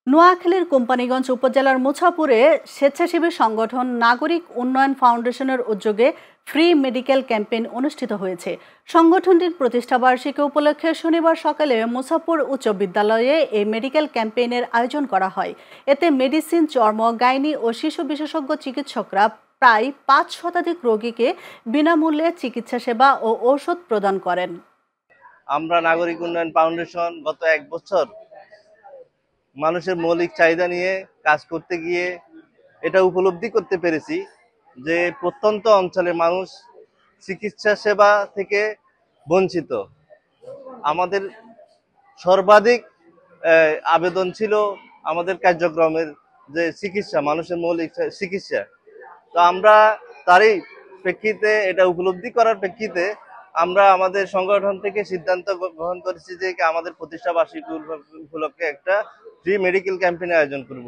নোয়াখালীর কোম্পানীগঞ্জ উপজেলার মুছাপুরে স্বেচ্ছাসেবী সংগঠন নাগরিক উন্নয়ন ফাউন্ডেশনের উদ্যোগে ফ্রি মেডিকেল ক্যাম্পেইন অনুষ্ঠিত হয়েছে। সংগঠনটির প্রতিষ্ঠাবার্ষিকী উপলক্ষে শনিবার সকালে মুছাপুর উচ্চ বিদ্যালয়ে এই মেডিকেল ক্যাম্পেইনের আয়োজন করা হয়। এতে মেডিসিন, চর্ম, গাইনি ও শিশু বিশেষজ্ঞ চিকিৎসকরা প্রায় ৫ শতাধিক রোগীকে বিনামূল্যে চিকিৎসা সেবা ও ঔষধ প্রদান করেন। আমরা নাগরিক উন্নয়ন ফাউন্ডেশন গত ১ বছর মানুষের মৌলিক চাহিদা নিয়ে কাজ করতে গিয়ে এটা উপলব্ধি করতে পেরেছি যে প্রত্যন্ত অঞ্চলের মানুষ চিকিৎসা সেবা থেকে বঞ্চিত। আমাদের সর্বাধিক আবেদন ছিল আমাদের কার্যক্রমের যে চিকিৎসা, মানুষের মৌলিক চিকিৎসা। তো আমরা তারই প্রেক্ষিতে, এটা উপলব্ধি করার প্রেক্ষিতে আমরা আমাদের সংগঠন থেকে সিদ্ধান্ত গ্রহণ করেছি যে আমাদের প্রতিষ্ঠা বার্ষিকী উপলক্ষে একটা ফ্রি মেডিকেল ক্যাম্পেইনের আয়োজন করব।